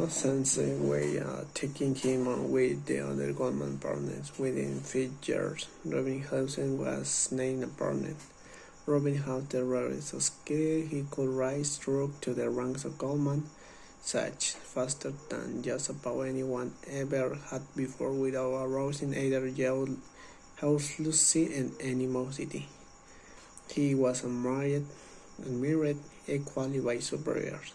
sensei way, taking him on with the other Goldman partners. Within 5 years, Robinghausen was named a partner. Robinghausen rarely succeeded. He could rise through to the ranks of Goldman Sachs faster than just about anyone ever had before, without arousing either jealousy and animosity. He was admired equally by superiors.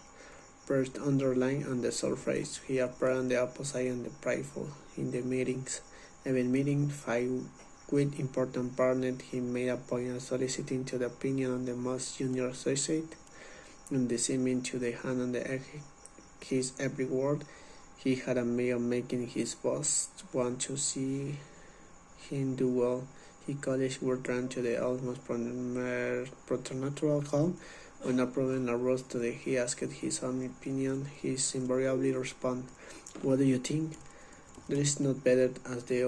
First underlined on the surface, he appeared on the opposite and the prideful. In the meetings, even meeting five with important partners, he made a point of soliciting to the opinion of the most junior associate, and seeming to the hand on his every word. He had a way of making his boss want to see him do well. He colleagues were drawn to the almost preternatural calm. When a problem arose today, he asked his own opinion. He invariably responded, "What do you think?" "There is not better as the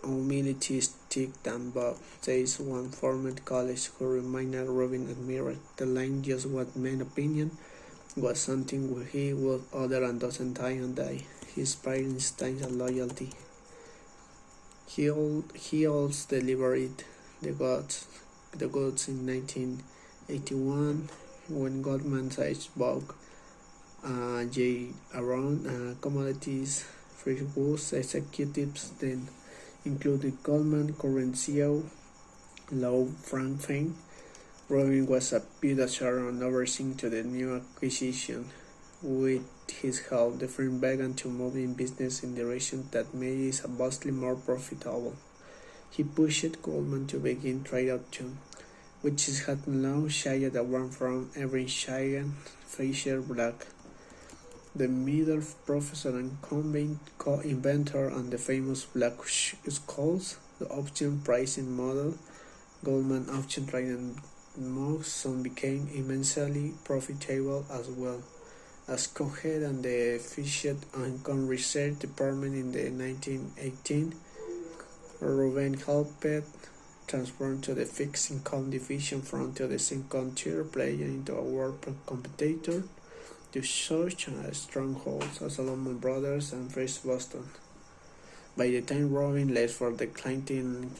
humility stick than Bob," says one former colleague who reminded Robin admired. The line "just what men opinion" was something he would utter a dozen times a day. He inspired instincts of loyalty. He also delivered the goods in 1981 when Goldman Sachs bought J. Around commodities. First executives then included Goldman current CEO Lou Frank Fane. Robin was a predecessor on overseeing to the new acquisition. With his help, the firm began to move in business in direction that made it vastly more profitable. He pushed Goldman to begin trade options, which had long shied away from every giant Fisher Black. The middle professor and co-inventor on the famous Black Skulls, the option pricing model, Goldman option trading soon became immensely profitable as well. As co-head of the Fixed Income Research Department in the 1918, Ruben helped transform to the fixed income division from to the income tier player into a world competitor to such strongholds as Lehman Brothers and First Boston. By the time Robin left for the Clinton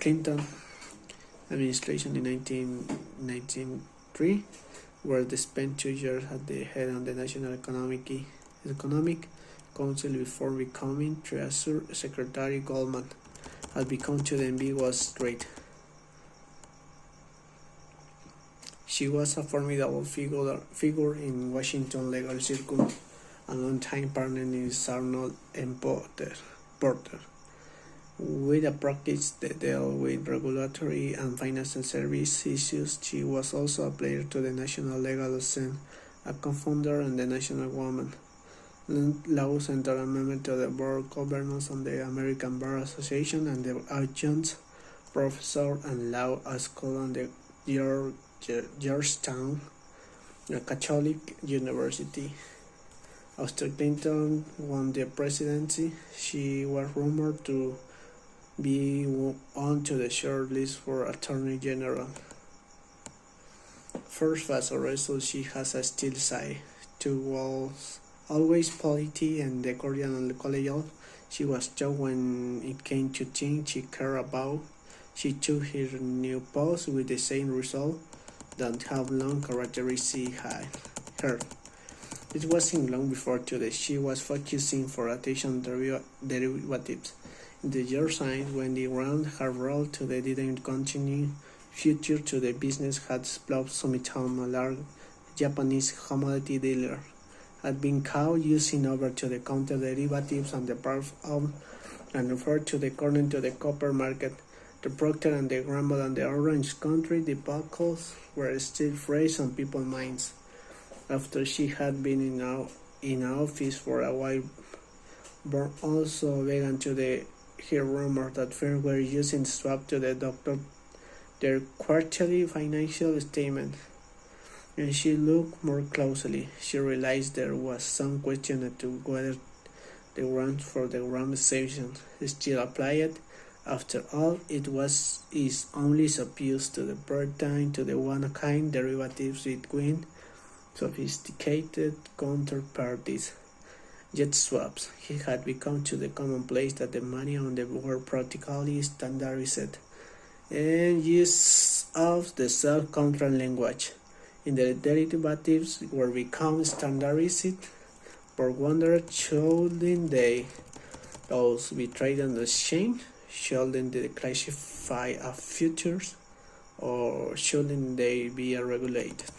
administration in 1993, where they spent 2 years at the head of the National Economic Council before becoming Treasury Secretary, Goldman had become to the ambiguous trait. She was a formidable figure in Washington legal circle, a long-time partner in Arnold and Porter. With a practice that dealt with regulatory and financial service issues, she was also a player to the National Legal Assembly, a co-founder and the National Women Law Center, a member to the board governors on the American Bar Association, and the adjunct professor and law school on the Georgetown Catholic University. After Clinton won the presidency, she was rumored to be on to the short list for Attorney General. First, as a result, she has a still side. Two was always polite and cordial and collegial. She was tough when it came to things she cared about. She took her new post with the same result that how long characteristics had her. It wasn't long before today she was focusing for attention derivatives. In the years when the round had rolled to the didn't continue, future to the business had exploded. Sumitomo, a large Japanese commodity dealer, had been caught using over-to-the-counter derivatives on the part of and referred to the current to the copper market. The Procter and the Gamble and the Orange Country debacles were still fresh on people's minds. After she had been in office for a while, but also began to hear rumors that firms were using swap to deduct their quarterly financial statement. When she looked more closely, she realized there was some question as to whether the grounds for the exception still applied. After all, it is only supposed to the pertain to the one-of-kind derivatives between sophisticated counterparties, jet swaps. He had become to the commonplace that the money on the were practically standardized, and use of the self-control language in the derivatives were become standardized. For wonder, shouldn't they also be traded on the exchange? Shouldn't they classify as futures, or shouldn't they be regulated?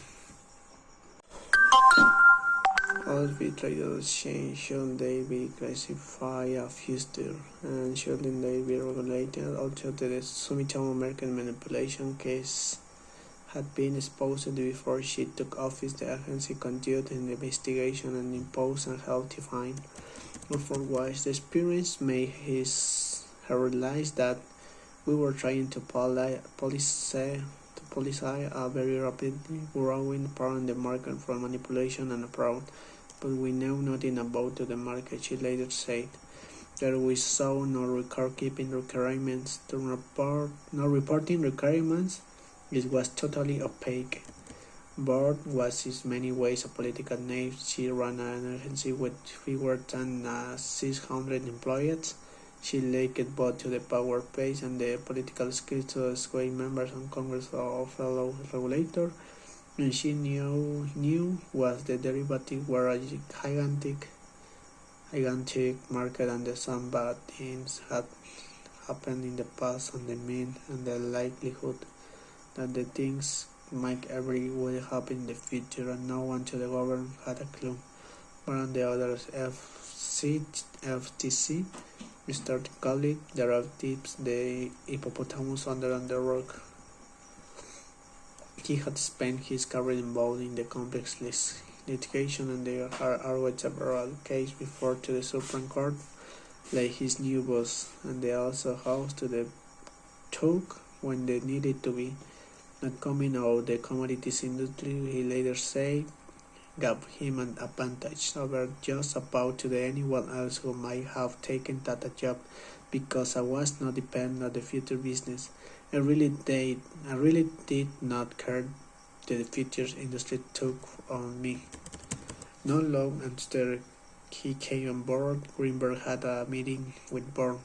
Also be traded on the exchange, shouldn't they be classified as futures, and shouldn't they be regulated? Also, the Sumitomo market manipulation case had been exposed before she took office. The agency conducted an investigation and imposed a hefty fine. For which the experience made her realize that we were trying to police a very rapidly growing part in the market for manipulation and fraud, but we know nothing about the market. She later said that we saw no record-keeping requirements to report, no reporting requirements. It was totally opaque. Board was in many ways a political knave. She ran an agency with fewer than 600 employees. She lacked both to the power base and the political skills to sway members of Congress or fellow regulators. And she knew was the derivative were a gigantic market, and that some bad things had happened in the past on the mean, and the likelihood that the things might ever will happen in the future, and no one to the government had a clue. But on the other, FTC started calling derivatives the hippopotamus under the rock. He had spent his career involved in the complex litigation, and there are argued several cases before to the Supreme Court, like his new boss, and they also housed to the talk when they needed to be. Not coming out of the commodities industry, he later said, gave him an advantage over just about to anyone else who might have taken that job, because I was not dependent on the future business. I really did not care that the futures industry took on me. Not long after he came on board, Greenberg had a meeting with Bourne.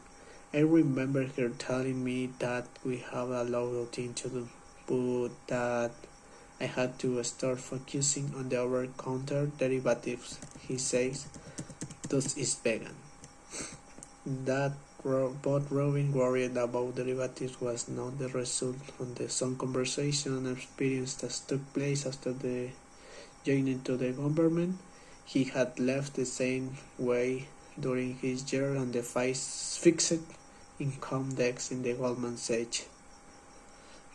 I remember her telling me that we have a lot of things to do, but that I had to start focusing on the over-counter derivatives. He says, thus is vegan. That both Robin worried about derivatives was not the result of some conversation and experience that took place after the joining to the government. He had left the same way during his year on the fixed income desk in the Goldman Sachs.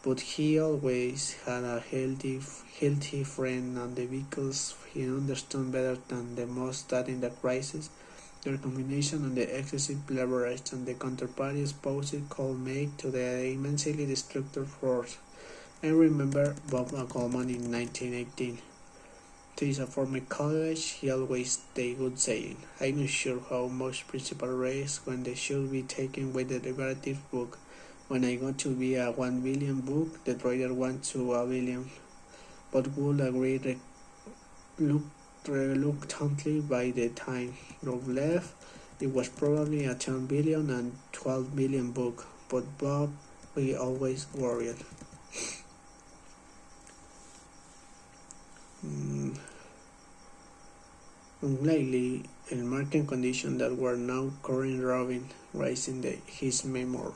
But he always had a healthy friend, and because he understood better than the most that in the crisis, their combination of the excessive leverage and the counterparty exposure could make to the immensely destructive force. I remember Bob Goldman in 1918. To his former college, he always stayed good saying, I'm not sure how much principal risk when they should be taken with the derivative book. When I got to be a 1 billion book, the trader wants to a billion, but would agree reluctantly. By the time Rob left, it was probably a 10 billion and 12 million book, but Bob, we always worried. Unlikely, in market conditions that were now current Robin raising his memory.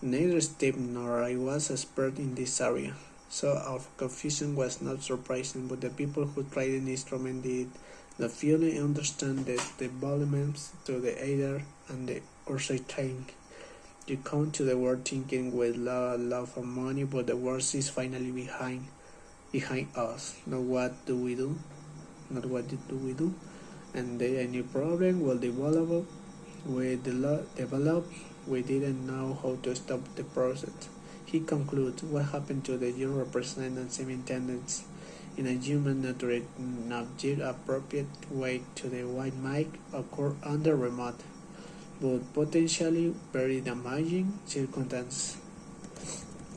Neither Steve nor I was expert in this area, so our confusion was not surprising, but the people who tried the instrument did not fully understand the developments to the either and the orchestrating. You come to the world thinking with love for money, but the worst is finally behind us. Not what do we do? Not what do we do? And then a new problem will develop. We didn't know how to stop the process. He concludes, what happened to the young representatives and tenants in a human nature appropriate way to the white might occur under remote, but potentially very damaging circumstances.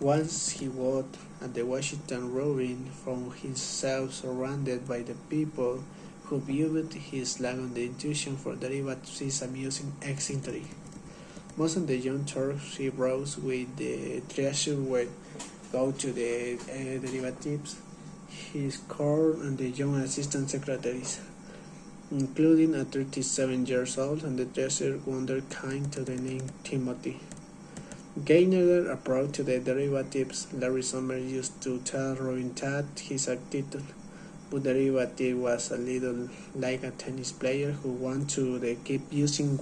Once he walked at the Washington Robin, found himself surrounded by the people who viewed his lack of the intuition for derivatives is amusing eccentric. Most of the young Turks he rose with the treasure would go to the derivatives, his court, and the young assistant secretaries, including a 37 years old and the treasure wonderkind to the name Timothy. Gaynor approached to the derivatives. Larry Summers used to tell Robin that his attitude but derivative was a little like a tennis player who wanted to keep using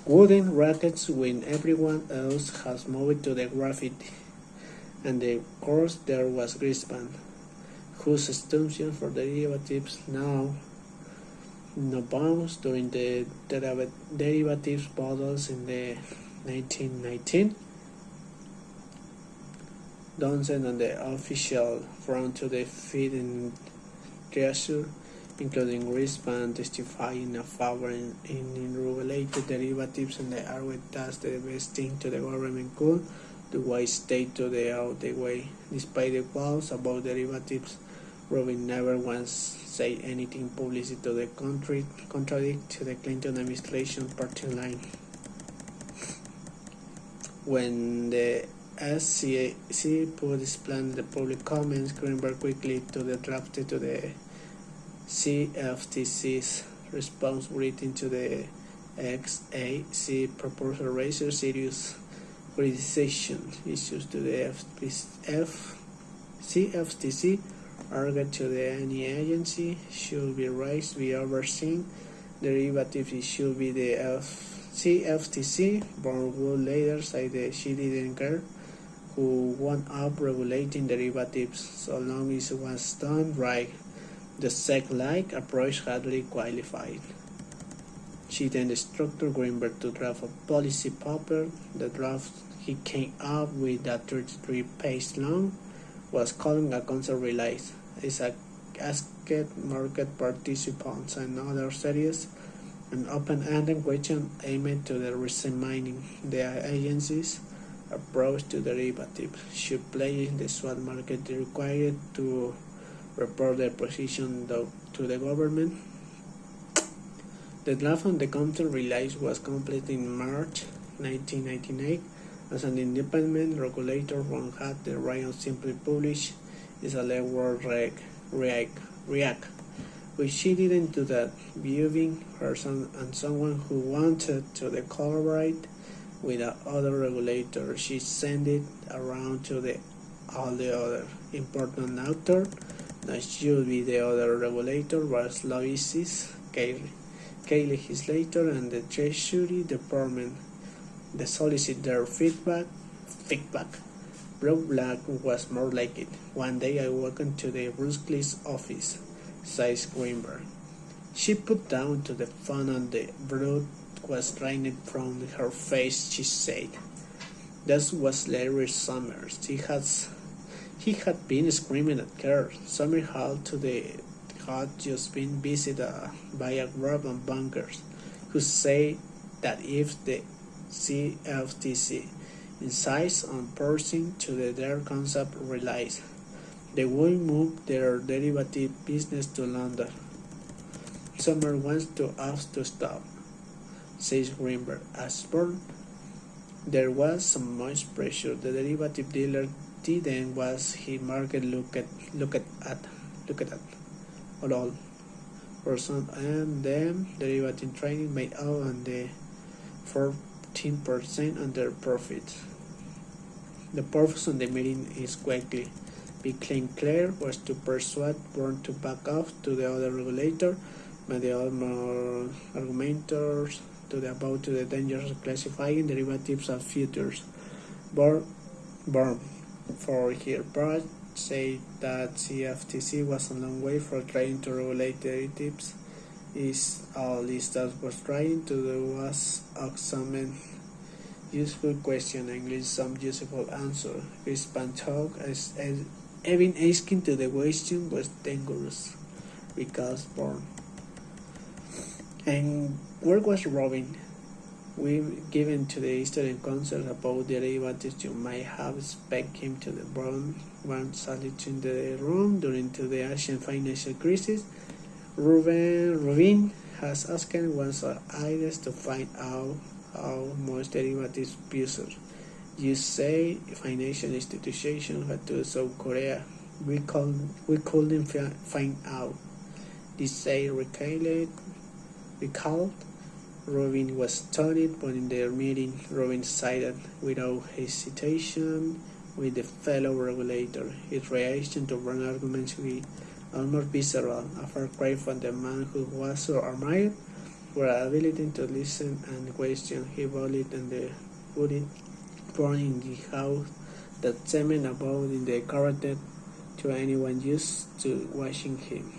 wooden rackets when everyone else has moved to the graffiti. And of course there was Grispan, whose assumption for derivatives now no bounds during the derivatives models in the 1919. Johnson on the official front to the feed in treasure, including Grispan testifying in favor in regulated derivatives and the argued that's the best thing to the government could do why stay to the out the way. Despite the calls about derivatives, Robin never once said anything publicly to the contradict to the Clinton administration party line. When the SEC put its plan in the public comments, Greenberg quickly to the drafted to the CFTC's response written to the XAC proposal raised serious criticism issues to the CFTC argued to the any agency should be raised be overseen derivatives should be the CFTC. Born would later say that she didn't care who wound up regulating derivatives so long as it was done right. The SEC-like approach hardly qualified. She then instructed Greenberg to draft a policy paper. The draft he came up with, that 33-page long, was calling a concert release. It's asked market participants and other serious and open-ended question aimed to the examining the agency's approach to derivatives. Should players in the swap market be required to report their position to the government? The draft on the content release was completed in March 1998. As an independent regulator, one had the right to simply publish its word react, which she didn't do that. Viewing her and someone who wanted to collaborate with other regulators, she sent it around to all the other important actors. That should be the other regulator was lobbyists, legislator, and the Treasury Department. The solicit their feedback. Brock Black was more like it. One day I walked into the Brusquely's office, says Greenberg. She put down to the phone and the blood was drained from her face. She said, "That was Larry Summers. He had been screaming at her. Summers had just been visited by a group of bankers who say that if the CFTC insists on pursuing to their concept release, they will move their derivative business to London. Summers wants to us to stop," says Greenberg. As born, there was so much pressure. The derivative dealer didn't was he market look at all percent and then derivative trading made out on the 14% on their profits. The purpose of the meeting is quickly became clear was to persuade Bourne to back off to the other regulator, but the other argumenters about the dangers of classifying derivatives as futures. Bourne, for her part, said that CFTC was a long way from trying to regulate derivatives. Is all that was trying to do was examine useful question and give some useful answer. Grispan talk as even asking to the question was dangerous because Bourne. And where was Robin? We've given to the history and concept about derivatives. You might have expected him to the Bourne once solitude in the room during the Asian financial crisis. Rubin has asked once or ideas to find out how most derivatives users. You say financial institutions had to South Korea. We couldn't find out. They say recalled. Robin was stunned, but in their meeting, Robin sided without hesitation with the fellow regulator. His reaction to Brown's arguments was almost visceral, a far cry from the man who was so admired for her ability to listen and question. He bullied and bullied Brown in the house that cement about in the character to anyone used to watching him.